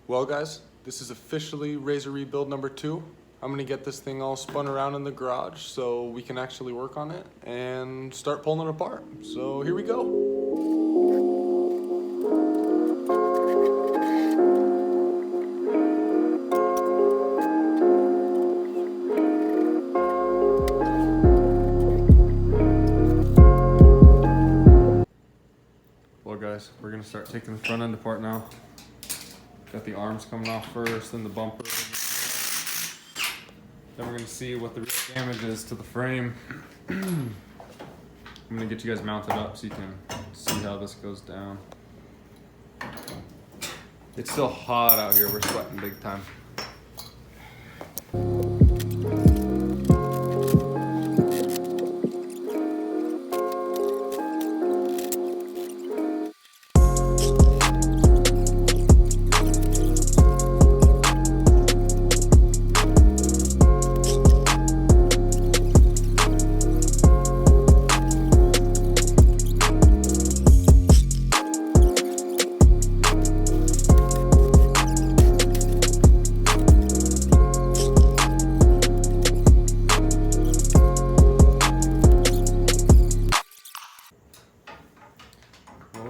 Well guys, this is officially RZR rebuild number 2. I'm gonna get this thing all spun around in the garage so we can actually work on it and start pulling it apart. So here we go. Well guys, we're gonna start taking the front end apart now. Got the arms coming off first, then the bumper. Then we're gonna see what the real damage is to the frame. I'm gonna get you guys mounted up so you can see how this goes down. It's still hot out here, we're sweating big time.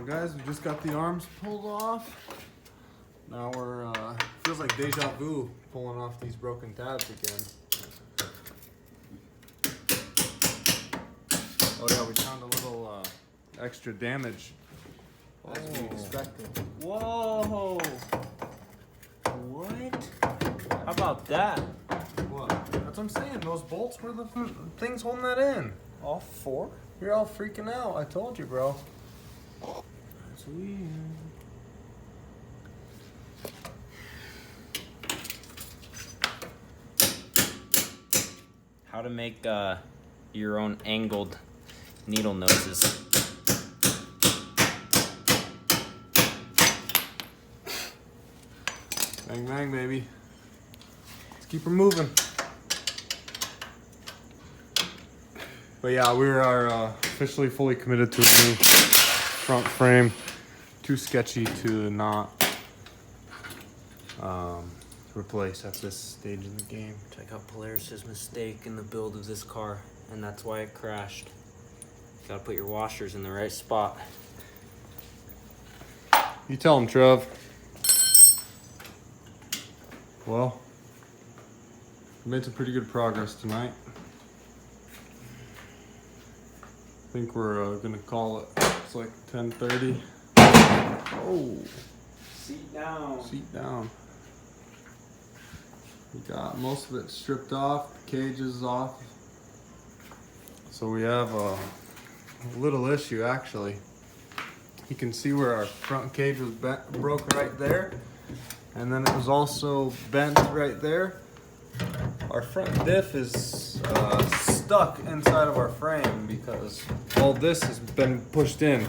Guys, we just got the arms pulled off. Now we're, feels like deja vu pulling off these broken tabs again. Oh yeah, we found a little extra damage as we expected. Whoa! What? How about that? What? That's what I'm saying, those bolts were the things holding that in. All four? You're all freaking out, I told you, bro. That's weird. How to make your own angled needle noses. Bang bang, baby. Let's keep her moving. But yeah, we are officially fully committed to a new front frame. Too sketchy to not replace at this stage in the game. Check out Polaris' mistake in the build of this car, and that's why it crashed. Gotta put your washers in the right spot. You tell him, Trev. Well, we made some pretty good progress tonight. I think we're gonna call it. It's like 10:30. Oh, Seat down. seat down. We got most of it stripped off, the cage is off. So we have a little issue actually. You can see where our front cage was broke right there. And then it was also bent right there. Our front diff is stuck inside of our frame because all this has been pushed in.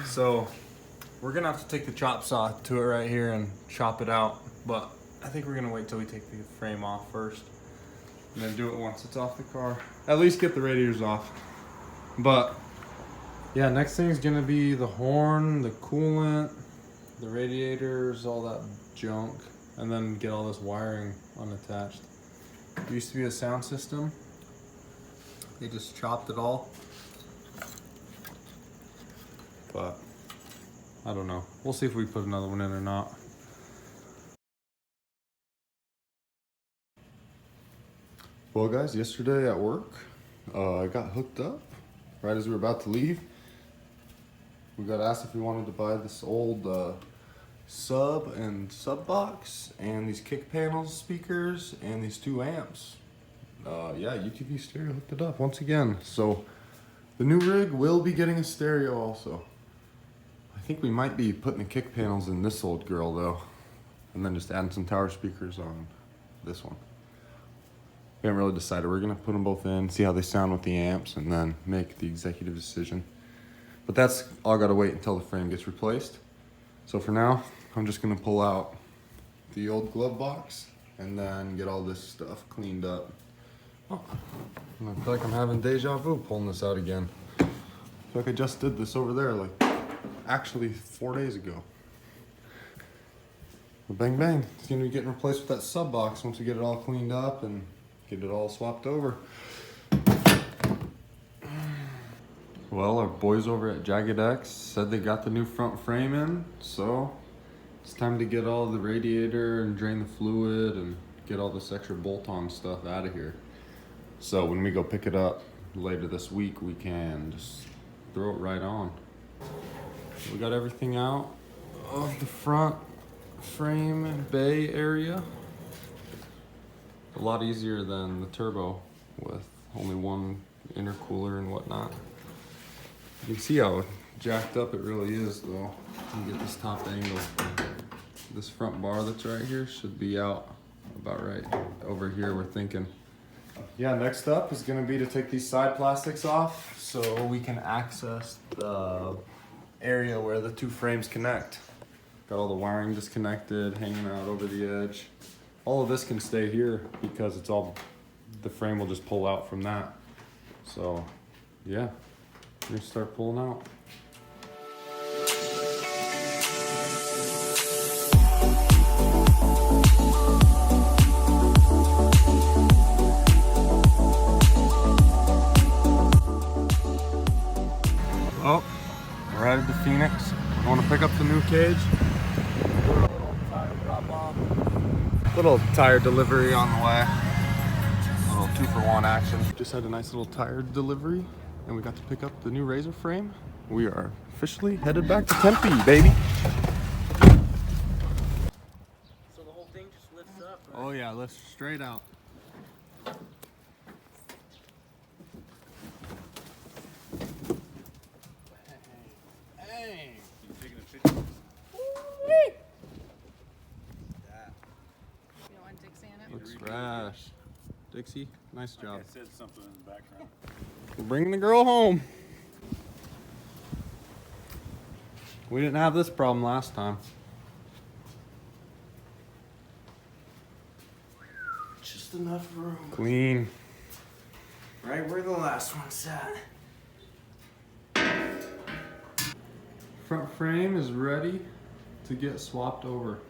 So we're gonna have to take the chop saw to it right here and chop it out. But I think we're gonna wait till we take the frame off first and then do it once it's off the car. At least get the radiators off. But yeah, next thing is gonna be the horn, the coolant, the radiators, all that junk, and then get all this wiring unattached. It used to be a sound system. They just chopped it all. But I don't know. We'll see if we put another one in or not. Well guys, yesterday at work, I got hooked up right as we were about to leave. We got asked if we wanted to buy this old sub and sub box and these kick panels speakers and these 2 amps. Yeah, UTV stereo hooked it up once again. So the new rig will be getting a stereo also. I think we might be putting the kick panels in this old girl though, and then just adding some tower speakers on this one. We haven't really decided. We're gonna put them both in, see how they sound with the amps, and then make the executive decision. But that's all gotta wait until the frame gets replaced. So for now, I'm just gonna pull out the old glove box and then get all this stuff cleaned up. Oh, I feel like I'm having deja vu pulling this out again. I feel like I just did this over there like actually 4 days ago. But bang bang, it's gonna be getting replaced with that sub box once we get it all cleaned up and get it all swapped over. Well, our boys over at GarageGuys said they got the new front frame in, so it's time to get all the radiator and drain the fluid and get all this extra bolt-on stuff out of here. So when we go pick it up later this week, we can just throw it right on. We got everything out of the front frame bay area. A lot easier than the turbo with only one intercooler and whatnot. You can see how jacked up it really is though. You get this top angle. This front bar that's right here should be out about right over here, we're thinking. Yeah, next up is gonna be to take these side plastics off so we can access the area where the two frames connect. Got all the wiring disconnected, hanging out over the edge. All of this can stay here because it's all, the frame will just pull out from that. So yeah, we're gonna start pulling out. Oh, we're headed to Phoenix. I want to pick up the new cage. Little tire delivery on the way. A little 2-for-1 action. Just had a nice little tire delivery and we got to pick up the new RZR frame. We are officially headed back to Tempe, baby. So the whole thing just lifts up, right? Oh yeah, lifts straight out. Hey. You taking a picture? You want Dixie in it? Looks fresh. Dixie, nice job. I said something in the background. We're bringing the girl home. We didn't have this problem last time. Just enough room. Clean. Right where the last one sat. Front frame is ready to get swapped over.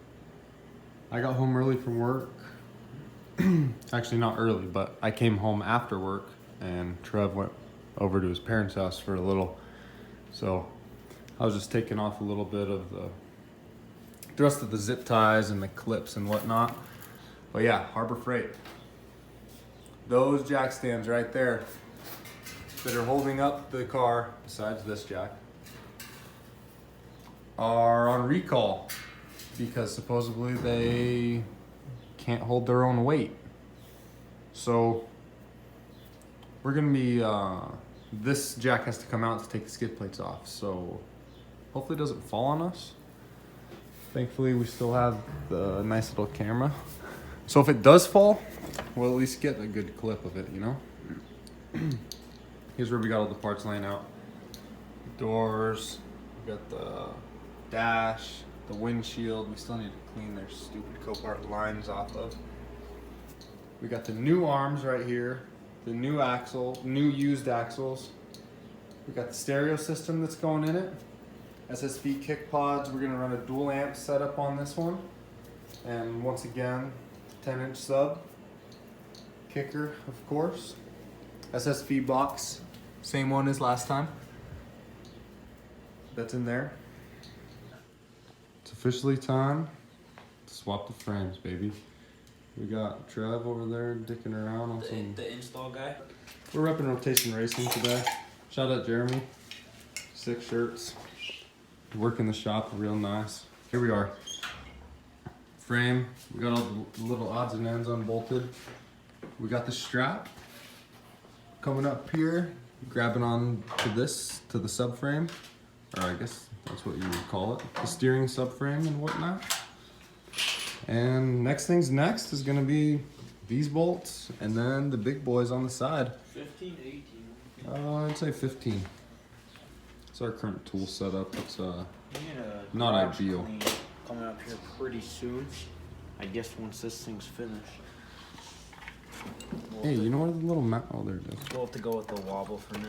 I got home early from work. Actually not early, but I came home after work and Trev went over to his parents' house for a little. So I was just taking off a little bit of the rest of the zip ties and the clips and whatnot. But yeah, Harbor Freight. Those jack stands right there that are holding up the car, besides this jack, are on recall because supposedly they can't hold their own weight. So we're gonna be, this jack has to come out to take the skid plates off. So hopefully it doesn't fall on us. Thankfully we still have the nice little camera. So if it does fall, we'll at least get a good clip of it, you know? Here's where we got all the parts laying out. Doors, we got the dash, the windshield. We still need to clean their stupid CoPart lines off of. We got the new arms right here, the new axle, new used axles. We got the stereo system that's going in it. SSV kick pods. We're gonna run a dual amp setup on this one. And once again, 10-inch sub. Kicker, of course. SSV box, same one as last time. That's in there. It's officially time to swap the frames, baby. We got Trev over there dicking around on some. The install guy. We're repping Rotation Racing today. Shout out Jeremy. 6 shirts. Working the shop real nice. Here we are. Frame. We got all the little odds and ends unbolted. We got the strap coming up here, grabbing on to this, to the subframe, or I guess that's what you would call it, the steering subframe and whatnot. And next thing's next is gonna be these bolts and then the big boys on the side. 15, 18. I'd say 15. It's our current tool setup. It's We need a not garage ideal. clean coming up here pretty soon. I guess once this thing's finished. Hey, you know what the little mount? Oh, there it is. We'll have to go with the wobble for now.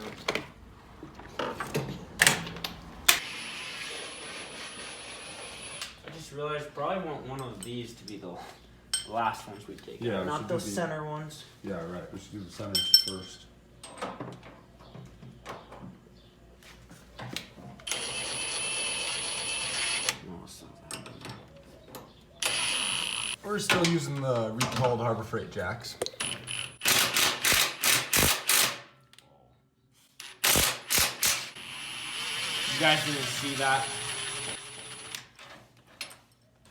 I just realized I probably want one of these to be the last ones we take. Yeah, out. we Not should those do the- center ones. Yeah, right. We should do the centers first. Oh, it's not that bad. We're still using the recalled Harbor Freight jacks. You guys didn't see that.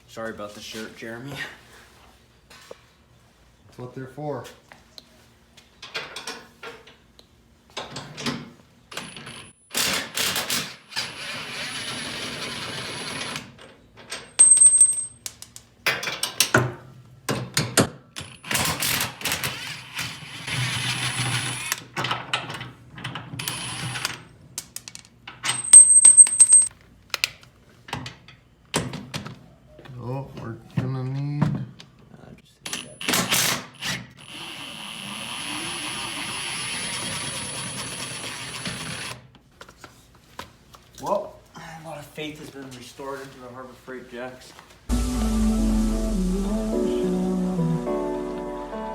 Sorry about the shirt, Jeremy. That's what they're for. Oh, we're gonna need. Just hit that. Well, a lot of faith has been restored into the Harbor Freight jacks.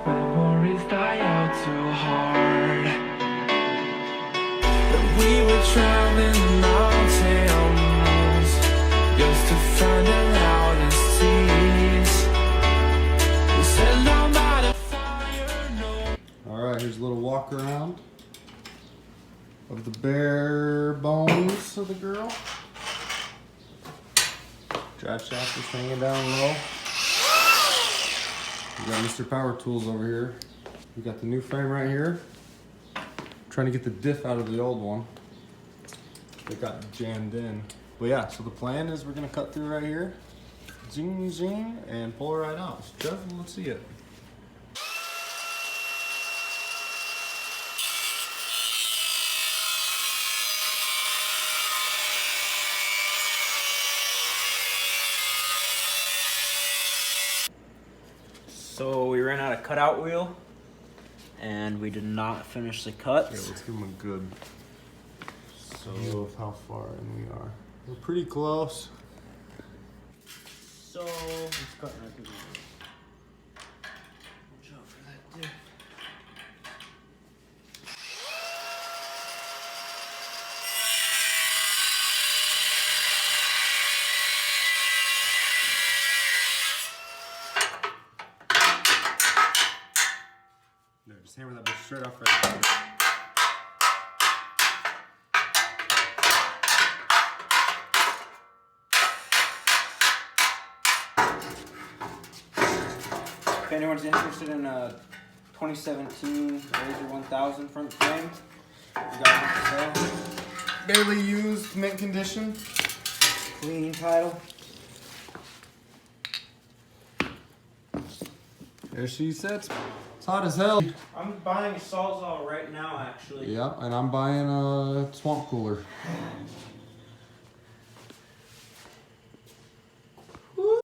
Memories die out too hard. But we were traveling mountains just to find the loudest tease. We said no matter fire, no. Alright, here's a little walk around of the bare bones of the girl. Drive shaft is hanging down low. We got Mr. Power Tools over here. We got the new frame right here. Trying to get the diff out of the old one. They got jammed in. But yeah, so the plan is we're gonna cut through right here, zing zing, and pull it right out. So Jeff, let's see it. So we ran out of cutout wheel, and we did not finish the Yeah, cuts. let's give them a good view of how far in we are. We're pretty close. So it's cutting right through the wheel. Watch out for that diff. No, just hammer that bitch straight off right there. If anyone's interested in a 2017 RZR 1000 front frame, we got one for sale. Barely used, mint condition. Clean title. There she sits. It's hot as hell. I'm buying a Sawzall right now, actually. Yeah, and I'm buying a swamp cooler.